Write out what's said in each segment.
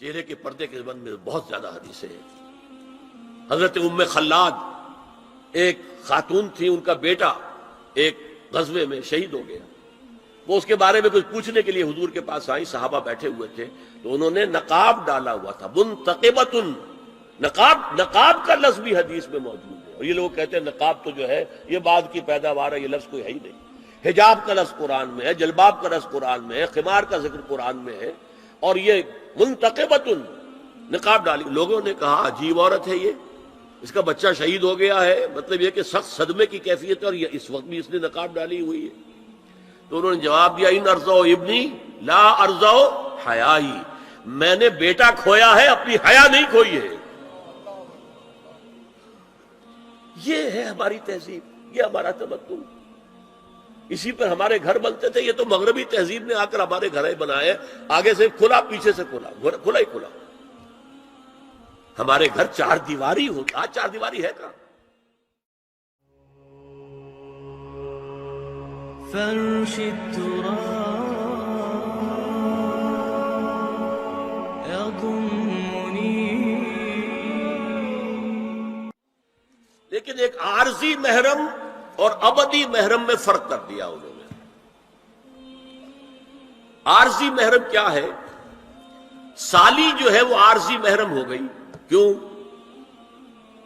چہرے کے پردے کے بارے میں بہت زیادہ حدیثیں ہیں۔ حضرت ام خلاد ایک خاتون تھی، ان کا بیٹا ایک غزوے میں شہید ہو گیا۔ وہ اس کے بارے میں کچھ پوچھنے کے لیے حضور کے پاس آئی، صحابہ بیٹھے ہوئے تھے، تو انہوں نے نقاب ڈالا ہوا تھا، منتقبۃ، نقاب کا لفظ بھی حدیث میں موجود ہے۔ اور یہ لوگ کہتے ہیں نقاب تو جو ہے یہ بعد کی پیداوار ہے، یہ لفظ کوئی ہے ہی نہیں۔ حجاب کا لفظ قرآن میں ہے، جلباب کا لفظ قرآن میں ہے، خمار کا ذکر قرآن میں ہے، اور یہ منتقبۃ، نقاب ڈالی۔ لوگوں نے کہا عجیب عورت ہے یہ، اس کا بچہ شہید ہو گیا ہے، مطلب یہ کہ سخت صدمے کی کیفیت ہے، اور یہ اس وقت بھی اس نے نقاب ڈالی ہوئی ہے۔ تو انہوں نے جواب دیا ان ارزو ابنی لا ارزو حیائی، میں نے بیٹا کھویا ہے، اپنی حیا نہیں کھوئی ہے۔ یہ ہے ہماری تہذیب، یہ ہمارا تمدن، اسی پر ہمارے گھر بنتے تھے۔ یہ تو مغربی تہذیب نے آ کر ہمارے گھر بنائے، آگے سے کھلا پیچھے سے کھلا، کھلا ہی کھلا۔ ہمارے گھر چار دیواری ہوتا، آج چار دیواری ہے کہاں؟ فرش التراب يضمني۔ لیکن ایک عارضی محرم اور ابدی محرم میں فرق کر دیا انہوں نے۔ عارضی محرم کیا ہے؟ سالی جو ہے وہ عارضی محرم ہو گئی۔ کیوں؟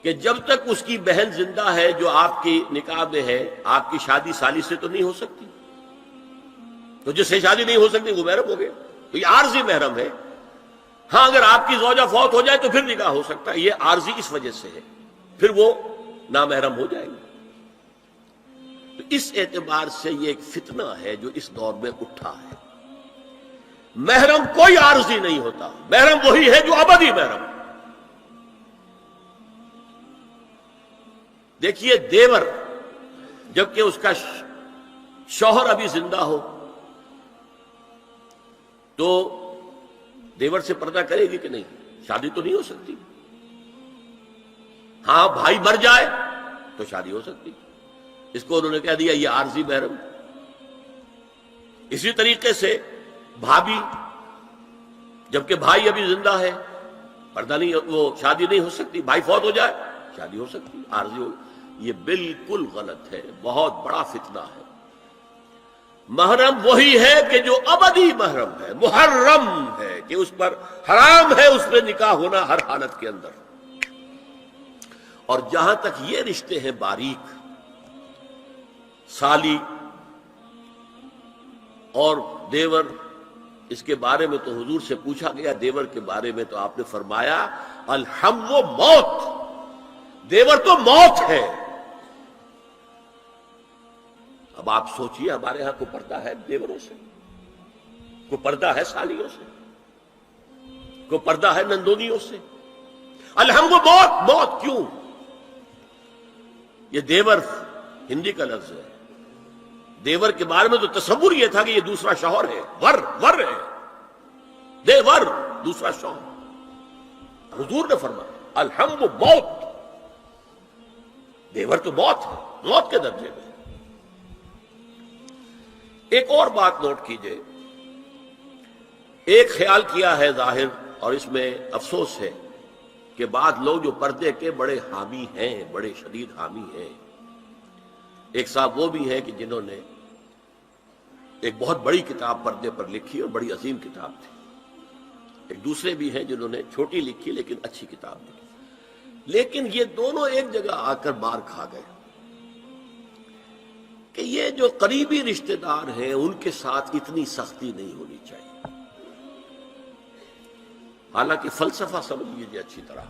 کہ جب تک اس کی بہن زندہ ہے جو آپ کی نکاح میں ہے، آپ کی شادی سالی سے تو نہیں ہو سکتی، تو جس سے شادی نہیں ہو سکتی وہ محرم ہو گیا، تو یہ عارضی محرم ہے۔ ہاں اگر آپ کی زوجہ فوت ہو جائے تو پھر نکاح ہو سکتا ہے، یہ عارضی اس وجہ سے ہے، پھر وہ نامحرم ہو جائے گا۔ تو اس اعتبار سے یہ ایک فتنہ ہے جو اس دور میں اٹھا ہے۔ محرم کوئی عارضی نہیں ہوتا، محرم وہی ہے جو ابدی محرم۔ دیکھیے دیور جبکہ اس کا شوہر ابھی زندہ ہو تو دیور سے پردہ کرے گی کہ نہیں؟ شادی تو نہیں ہو سکتی۔ ہاں بھائی مر جائے تو شادی ہو سکتی، اس کو انہوں نے کہہ دیا یہ عارضی محرم۔ اسی طریقے سے بھابھی جبکہ بھائی ابھی زندہ ہے، پردہ نہیں، وہ شادی نہیں ہو سکتی، بھائی فوت ہو جائے شادی ہو سکتی، عارضی ہو۔ یہ بالکل غلط ہے، بہت بڑا فتنہ ہے۔ محرم وہی ہے کہ جو ابدی محرم ہے، محرم ہے کہ اس پر حرام ہے اس پہ نکاح ہونا ہر حالت کے اندر۔ اور جہاں تک یہ رشتے ہیں باریک، سالی اور دیور، اس کے بارے میں تو حضور سے پوچھا گیا دیور کے بارے میں، تو آپ نے فرمایا الحم و موت، دیور تو موت ہے۔ اب آپ سوچئے ہمارے ہاں کو پردہ ہے دیوروں سے، کو پردہ ہے سالیوں سے، کو پردہ ہے نندونیوں سے؟ الحم و موت، موت کیوں؟ یہ دیور ہندی کا لفظ ہے، دیور کے بارے میں تو تصور یہ تھا کہ یہ دوسرا شوہر ہے، ور ہے، دیور دوسرا شوہر۔ حضور نے فرمایا الحم و موت، دیور تو موت ہے، موت کے درجے میں۔ ایک اور بات نوٹ کیجئے، ایک خیال کیا ہے ظاہر، اور اس میں افسوس ہے کہ بعض لوگ جو پردے کے بڑے حامی ہیں، بڑے شدید حامی ہیں، ایک صاحب وہ بھی ہیں کہ جنہوں نے ایک بہت بڑی کتاب پردے پر لکھی اور بڑی عظیم کتاب تھی، ایک دوسرے بھی ہیں جنہوں نے چھوٹی لکھی لیکن اچھی کتاب لکھی، لیکن یہ دونوں ایک جگہ آ کر مار کھا گئے کہ یہ جو قریبی رشتہ دار ہیں ان کے ساتھ اتنی سختی نہیں ہونی چاہیے۔ حالانکہ فلسفہ سمجھ لیجیے اچھی طرح،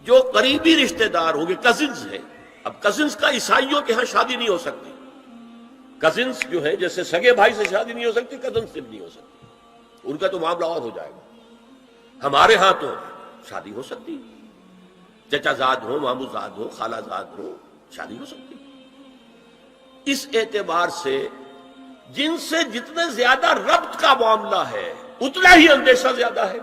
جو قریبی رشتہ دار ہوں گے، کزنز ہیں، اب کزنز کا عیسائیوں کے ہاں شادی نہیں ہو سکتی، کزنز جو ہے جیسے سگے بھائی سے شادی نہیں ہو سکتی، کزنز سے بھی نہیں ہو سکتی، ان کا تو معاملہ اور ہو جائے گا۔ ہمارے ہاں تو شادی ہو سکتی، چچا زاد ہو، مامو زاد ہو، خالہ زاد ہو، شادی ہو سکتی۔ اس اعتبار سے جن سے جتنے زیادہ ربط کا معاملہ ہے اتنا ہی اندیشہ زیادہ ہے۔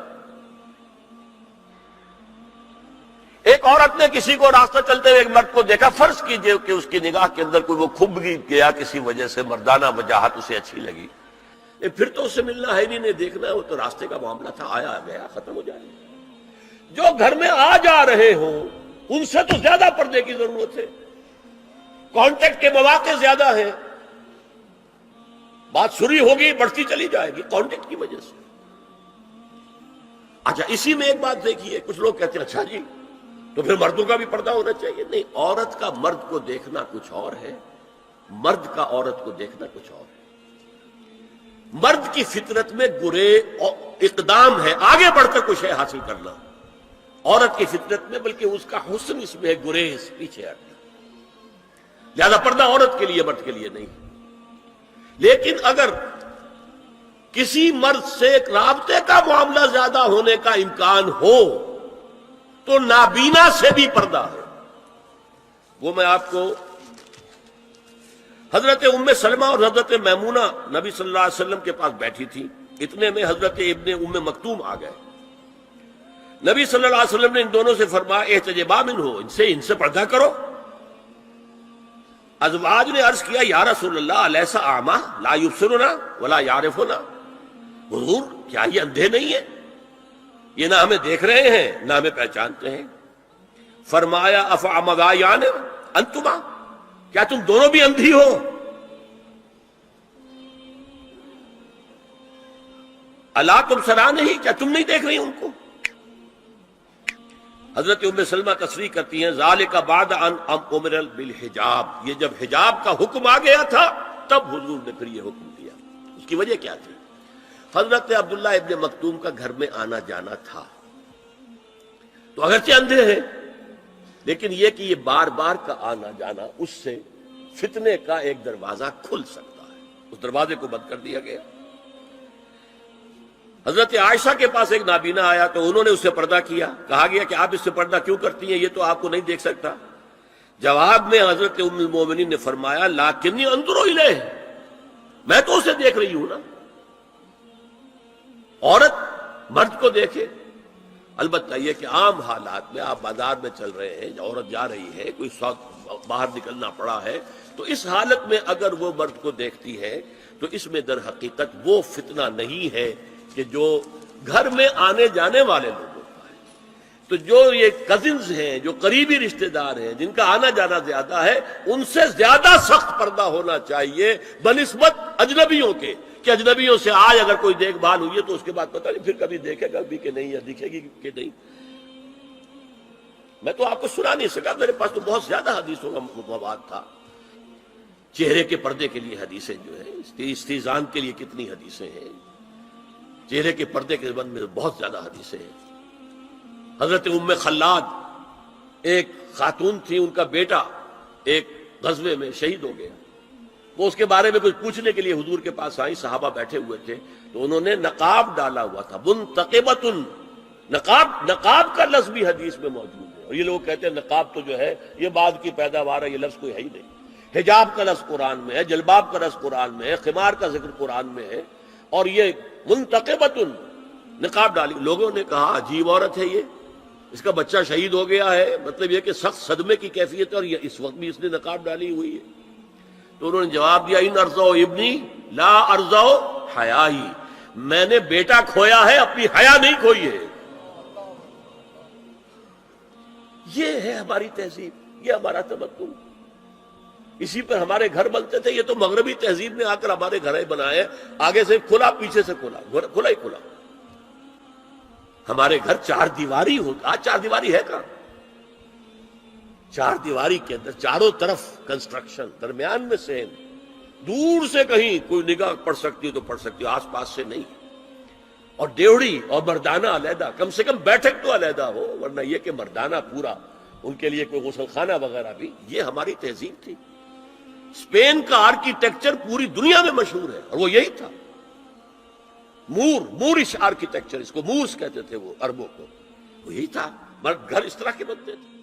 ایک عورت نے کسی کو راستہ چلتے ہوئے ایک مرد کو دیکھا، فرض کیجئے کہ اس کی نگاہ کے اندر کوئی وہ کھب گیا کسی وجہ سے، مردانہ وجاہت اسے اچھی لگی، پھر تو اس سے ملنا ہے نہیں دیکھنا ہے، وہ تو راستے کا معاملہ تھا، آیا گیا ختم ہو جائے گا۔ جو گھر میں آ جا رہے ہوں ان سے تو زیادہ پردے کی ضرورت ہے، کانٹیکٹ کے مواقع زیادہ ہیں، بات شروع ہوگی بڑھتی چلی جائے گی کانٹیکٹ کی وجہ سے۔ اچھا اسی میں ایک بات دیکھیے، کچھ لوگ کہتے ہیں اچھا جی تو پھر مردوں کا بھی پردہ ہونا چاہیے۔ نہیں، عورت کا مرد کو دیکھنا کچھ اور ہے، مرد کا عورت کو دیکھنا کچھ اور ہے۔ مرد کی فطرت میں گرے اقدام ہے، آگے بڑھ کر کچھ ہے حاصل کرنا، عورت کی فطرت میں بلکہ اس کا حسن اس میں ہے گریز، پیچھے ہٹنا۔ لہذا پردہ عورت کے لیے مرد کے لیے نہیں۔ لیکن اگر کسی مرد سے ایک رابطے کا معاملہ زیادہ ہونے کا امکان ہو تو نابینا سے بھی پردہ ہے۔ وہ میں آپ کو حضرت ام سلمہ اور حضرت میمونہ نبی صلی اللہ علیہ وسلم کے پاس بیٹھی تھی، اتنے میں حضرت ابن ام مکتوم آ گئے۔ نبی صلی اللہ علیہ وسلم نے ان دونوں سے فرمایا احتجبا منہ، ان سے پردہ کرو۔ ازواج نے عرض کیا یا رسول اللہ الیس اعمی لا یبصرنا ولا یعرفنا، حضور کیا یہ اندھے نہیں ہیں؟ یہ نہ ہمیں دیکھ رہے ہیں نہ ہمیں پہچانتے ہیں۔ فرمایا افعمغایان انتما، کیا تم دونوں بھی اندھی ہو؟ الا تبصران ہی، کیا تم نہیں دیکھ رہی ان کو؟ حضرت ام سلمہ تصریح کرتی ہیں ذالک بعد ان امر بالحجاب، یہ جب حجاب کا حکم آ گیا تھا تب حضور نے پھر یہ حکم دیا۔ اس کی وجہ کیا تھی؟ حضرت عبداللہ ابن مکتوم کا گھر میں آنا جانا تھا، تو اگرچہ اندھے ہیں لیکن یہ کہ یہ بار بار کا آنا جانا اس سے فتنے کا ایک دروازہ کھل سکتا ہے، اس دروازے کو بند کر دیا گیا۔ حضرت عائشہ کے پاس ایک نابینا آیا تو انہوں نے اس سے پردہ کیا، کہا گیا کہ آپ اس سے پردہ کیوں کرتی ہیں، یہ تو آپ کو نہیں دیکھ سکتا۔ جواب میں حضرت ام المومنین نے فرمایا لاکنی انظر الیہ، میں تو اسے دیکھ رہی ہوں نا۔ عورت مرد کو دیکھے، البتہ یہ کہ عام حالات میں آپ بازار میں چل رہے ہیں، عورت جا رہی ہے، کوئی باہر نکلنا پڑا ہے، تو اس حالت میں اگر وہ مرد کو دیکھتی ہے تو اس میں در حقیقت وہ فتنہ نہیں ہے کہ جو گھر میں آنے جانے والے لوگوں کا ہے۔ تو جو یہ کزنز ہیں، جو قریبی رشتہ دار ہیں، جن کا آنا جانا زیادہ ہے، ان سے زیادہ سخت پردہ ہونا چاہیے بنسبت اجنبیوں کے، کہ اجنبیوں سے آج اگر کوئی دیکھ بھال ہوئی ہے تو اس کے بعد پتہ نہیں پھر کبھی دیکھے گا بھی کہ نہیں یا دکھے گی کہ نہیں۔ میں تو آپ کو سنا نہیں سکا، میرے پاس تو بہت زیادہ حدیثوں کا مواد تھا۔ چہرے کے پردے کے لیے حدیثیں جو ہیں، استیزان کے لیے کتنی حدیثیں ہیں، چہرے کے پردے کے بارے میں بہت زیادہ حدیثیں ہیں۔ حضرت ام خلاد ایک خاتون تھی، ان کا بیٹا ایک غزوے میں شہید ہو گیا، وہ اس کے بارے میں کچھ پوچھنے کے لیے حضور کے پاس آئی، صحابہ بیٹھے ہوئے تھے تو انہوں نے نقاب ڈالا ہوا تھا، منتقبۃ، نقاب کا لفظ بھی حدیث میں موجود ہے، اور یہ لوگ کہتے ہیں نقاب تو جو ہے یہ بعد کی پیداوار ہے، یہ لفظ کوئی ہے ہی نہیں۔ حجاب کا لفظ قرآن میں ہے، جلباب کا لفظ قرآن میں ہے، خمار کا ذکر قرآن میں ہے، اور یہ منتقبۃ نقاب ڈالی۔ لوگوں نے کہا عجیب عورت ہے یہ، اس کا بچہ شہید ہو گیا ہے، مطلب یہ کہ سخت صدمے کی کیفیت ہے، اور یہ اس وقت بھی اس نے نقاب ڈالی ہوئی ہے۔ تو انہوں نے جواب دیا ان ارزو ابنی لا ارزو حیائی، میں نے بیٹا کھویا ہے، اپنی حیا نہیں کھوئی ہے۔ یہ ہے ہماری تہذیب، یہ ہمارا تمدن، اسی پر ہمارے گھر بنتے تھے۔ یہ تو مغربی تہذیب نے آ کر ہمارے گھر بنائے، آگے سے کھلا پیچھے سے کھلا، کھلا ہی کھلا۔ ہمارے گھر چار دیواری ہوتا، آج چار دیواری ہے کہاں؟ چار دیواری کے اندر چاروں طرف کنسٹرکشن، درمیان میں سین، دور سے کہیں کوئی نگاہ پڑ سکتی ہے تو پڑ سکتی ہے، آس پاس سے نہیں۔ اور ڈیوڑی اور مردانہ علیحدہ، کم سے کم بیٹھک تو علیحدہ ہو، ورنہ یہ کہ مردانہ پورا، ان کے لیے کوئی غسل خانہ وغیرہ بھی۔ یہ ہماری تہذیب تھی۔ اسپین کا آرکیٹیکچر پوری دنیا میں مشہور ہے، اور وہ یہی تھا، مورش آرکیٹیکچر، اس کو مورس کہتے تھے وہ عربوں کو، وہ یہی تھا، مرد گھر اس طرح کے بنتے تھے۔